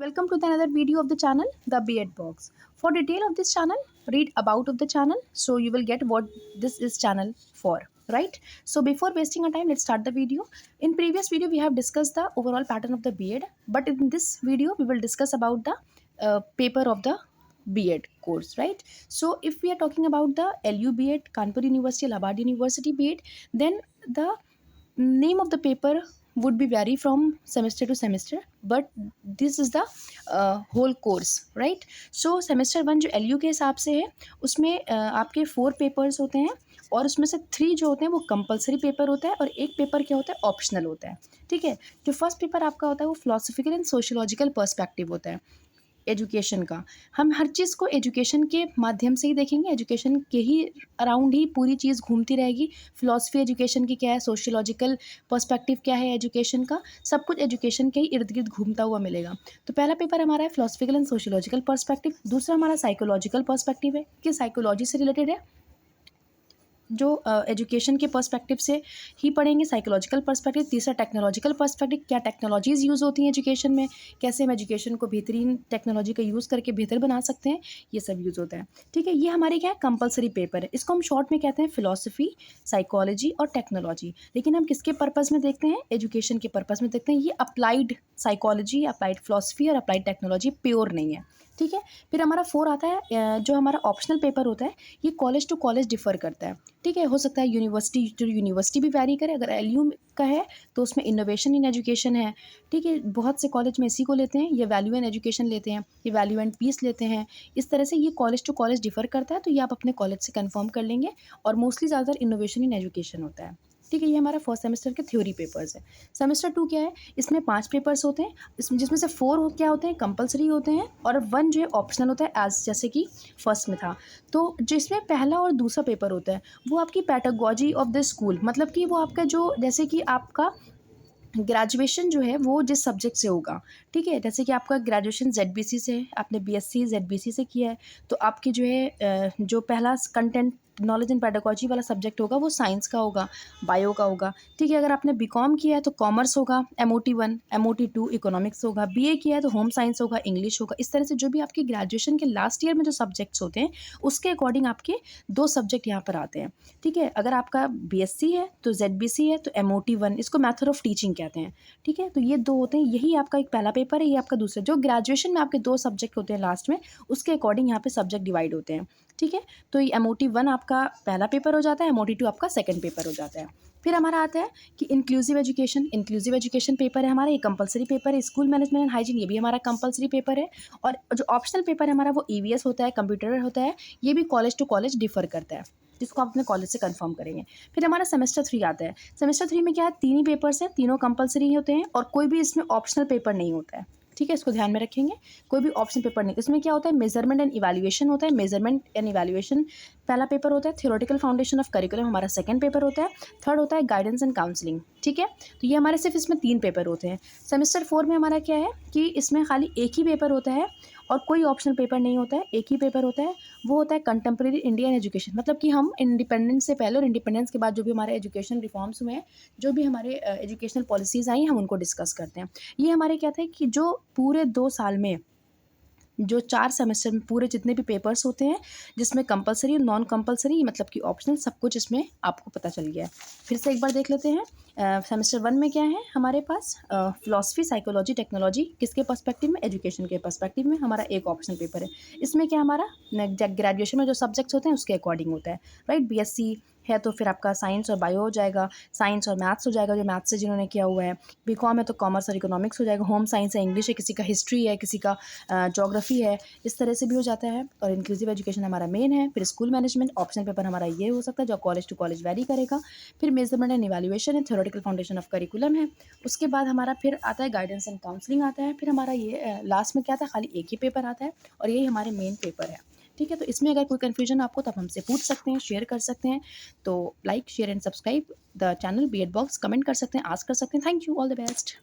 Welcome to the another video of the channel, the B.Ed Box. For detail of this channel, read about of the channel, so you will get what this is channel for, right? So before wasting our time, let's start the video. In previous video, we have discussed the overall pattern of the B.Ed, but in this video, we will discuss about the paper of the B.Ed course, right? So if we are talking about the LU B.Ed, Kanpur University, Allahabad University B.Ed, then the name of the paper would be vary from semester to semester, but this is the whole course, right? So semester one जो L के हिसाब से है उसमें आपके 4 papers होते हैं और उसमें से 3 जो होते हैं वो कंपलसरी पेपर होता है और एक पेपर क्या होता है ऑप्शनल होता है। ठीक है, जो फर्स्ट पेपर आपका होता है वो फिलोसफिकल एंड सोशियोलॉजिकल पर्सपेक्टिव होता है एजुकेशन का। हम हर चीज़ को एजुकेशन के माध्यम से ही देखेंगे, एजुकेशन के ही अराउंड ही पूरी चीज़ घूमती रहेगी। फ़िलॉसफ़ी एजुकेशन की क्या है, सोशियोलॉजिकल पर्सपेक्टिव क्या है एजुकेशन का, सब कुछ एजुकेशन के ही इर्द-गिर्द घूमता हुआ मिलेगा। तो पहला पेपर हमारा है फ़िलॉसफिकल एंड सोशियोलॉजिकल पर्सपेक्टिव, दूसरा हमारा साइकोलॉजिकल पर्सपेक्टिव है कि साइकोलॉजी से रिलेटेड है, जो एजुकेशन के पर्सपेक्टिव से ही पढ़ेंगे साइकोलॉजिकल पर्सपेक्टिव। तीसरा टेक्नोलॉजिकल पर्सपेक्टिव, क्या टेक्नोलॉजीज़ यूज़ होती हैं एजुकेशन में, कैसे हम एजुकेशन को बेहतरीन टेक्नोलॉजी का यूज़ करके बेहतर बना सकते हैं, ये सब यूज़ होता है। ठीक है, ये हमारे क्या है कंपलसरी पेपर है, इसको हम शॉर्ट में कहते हैं फ़िलॉसफी, साइकोलॉजी और टेक्नोलॉजी। लेकिन हम किसके पर्पज़ में देखते हैं, एजुकेशन के पर्पज़ में देखते हैं। ये अप्लाइड साइकोलॉजी, अप्लाइड फ़िलॉसफी और अप्लाइड टेक्नोलॉजी प्योर नहीं है। ठीक है, फिर हमारा 4 आता है जो हमारा ऑप्शनल पेपर होता है, ये कॉलेज टू कॉलेज डिफ़र करता है। ठीक है, हो सकता है यूनिवर्सिटी टू यूनिवर्सिटी भी वैरी करे। अगर एलयू का है तो उसमें इनोवेशन इन एजुकेशन है। ठीक है, बहुत से कॉलेज में इसी को लेते हैं, ये वैल्यू एंड एजुकेशन लेते हैं, ये वैल्यू एंड पीस लेते हैं। इस तरह से ये कॉलेज टू कॉलेज डिफ़र करता है, तो ये आप अपने कॉलेज से कंफर्म कर लेंगे। और मोस्टली ज़्यादातर इनोवेशन इन एजुकेशन होता है। ठीक है, ये हमारा फर्स्ट सेमेस्टर के थ्योरी पेपर्स है। सेमेस्टर 2 क्या है, इसमें 5 पेपर्स होते हैं, इसमें जिसमें से 4 क्या होते हैं कंपलसरी होते हैं और 1 जो है ऑप्शनल होता है, एज जैसे कि फर्स्ट में था। तो जिसमें पहला और दूसरा पेपर होता है वो आपकी पैडागॉजी ऑफ द स्कूल, मतलब कि वो आपका जो जैसे कि आपका ग्रेजुएशन जो है वो जिस सब्जेक्ट से होगा। ठीक है, जैसे कि आपका ग्रेजुएशन जेडबीसी से है, आपने बीएससी जेडबीसी से किया है, तो आपकी जो है जो पहला कंटेंट नॉलेज एंड पेडागॉजी वाला सब्जेक्ट होगा वो साइंस का होगा, बायो का होगा। ठीक है, अगर आपने बीकॉम किया है तो कॉमर्स होगा, एमओटी 1, एमओटी 2 इकोनॉमिक्स होगा, बीए किया है तो होम साइंस होगा, इंग्लिश होगा। इस तरह से जो भी आपके ग्रेजुएशन के लास्ट ईयर में जो सब्जेक्ट्स होते हैं उसके अकॉर्डिंग आपके 2 सब्जेक्ट यहाँ पर आते हैं। ठीक है, अगर आपका बीएससी है तो जेडबीसी है तो एमओटी 1, इसको मेथड ऑफ टीचिंग कहते हैं। ठीक है, तो ये 2 होते हैं, यही आपका एक पहला पेपर है, ये आपका दूसरा। जो ग्रेजुएशन में आपके 2 सब्जेक्ट होते हैं लास्ट में, उसके अकॉर्डिंग यहाँ पे सब्जेक्ट डिवाइड होते हैं। ठीक है, तो ये एमओटी 1 आपका पहला पेपर हो जाता है, एमओटी 2 आपका सेकंड पेपर हो जाता है। फिर हमारा आता है कि इंक्लूसिव एजुकेशन पेपर है हमारा, ये कंपलसरी पेपर है। स्कूल मैनेजमेंट एंड हाइजीन, ये भी हमारा कंपलसरी पेपर है। और जो ऑप्शनल पेपर है हमारा वो ईवीएस होता है, कंप्यूटर होता है, ये भी कॉलेज टू कॉलेज डिफर करता है, जिसको आप अपने कॉलेज से कंफर्म करेंगे। फिर हमारा सेमेस्टर 3 आता है। सेमेस्टर 3 में क्या है, 3 ही पेपर्स हैं, तीनों कंपलसरी होते हैं और कोई भी इसमें ऑप्शनल पेपर नहीं होता है। ठीक है, इसको ध्यान में रखेंगे, कोई भी ऑप्शन पेपर नहीं। इसमें क्या होता है, मेजरमेंट एंड इवैल्यूएशन होता है। मेजरमेंट एंड इवैल्यूएशन पहला पेपर होता है। थ्योरेटिकल फाउंडेशन ऑफ करिकुलम हमारा सेकंड पेपर होता है। थर्ड होता है गाइडेंस एंड काउंसलिंग। ठीक है, तो ये हमारे सिर्फ इसमें 3 पेपर होते हैं। सेमेस्टर 4 में हमारा क्या है कि इसमें खाली एक ही पेपर होता है और कोई ऑप्शनल पेपर नहीं होता है, एक ही पेपर होता है। वो होता है कंटेम्प्रेरी इंडियन एजुकेशन, मतलब कि हम इंडिपेंडेंस से पहले और इंडिपेंडेंस के बाद जो भी हमारे एजुकेशन रिफॉर्म्स हुए हैं, जो भी हमारे एजुकेशनल पॉलिसीज़ आई हैं, हम उनको डिस्कस करते हैं। ये हमारे क्या थे कि जो पूरे 2 साल में जो 4 सेमेस्टर में पूरे जितने भी पेपर्स होते हैं, जिसमें कंपलसरी और नॉन कंपलसरी मतलब कि ऑप्शनल, सब कुछ इसमें आपको पता चल गया है। फिर से एक बार देख लेते हैं। सेमेस्टर 1 में क्या है हमारे पास, फिलॉसफी, साइकोलॉजी, टेक्नोलॉजी, किसके पर्सपेक्टिव में, एजुकेशन के पर्सपेक्टिव में हमारा एक ऑप्शनल पेपर है। इसमें क्या हमारा ग्रेजुएशन में जो सब्जेक्ट्स होते हैं उसके अकॉर्डिंग होता है, राइट। बीएससी है तो फिर आपका साइंस और बायो हो जाएगा, साइंस और मैथ्स हो जाएगा जो मैथ्स से जिन्होंने किया हुआ है। बीकॉम है तो कॉमर्स और इकोनॉमिक्स हो जाएगा। होम साइंस है, इंग्लिश है, किसी का हिस्ट्री है, किसी का ज्योग्राफी है, इस तरह से भी हो जाता है। और इंक्लूसिव एजुकेशन हमारा मेन है। फिर स्कूल मैनेजमेंट ऑप्शन पेपर हमारा ये हो सकता है जो कॉलेज टू कॉलेज वैरी करेगा। फिर मेजरमेंट एंड इवैल्यूएशन है, थ्योरेटिकल फाउंडेशन ऑफ करिकुलम है। उसके बाद हमारा फिर आता है गाइडेंस एंड काउंसलिंग आता है। फिर हमारा ये लास्ट में क्या आता है, खाली एक ही पेपर आता है और यही हमारे मेन पेपर है। ठीक है, तो इसमें अगर कोई कन्फ्यूजन आपको तो आप हमसे पूछ सकते हैं, शेयर कर सकते हैं। तो like, share and subscribe the channel B.Ed Box, comment कर सकते हैं, आस्क कर सकते हैं। Thank you, all the best.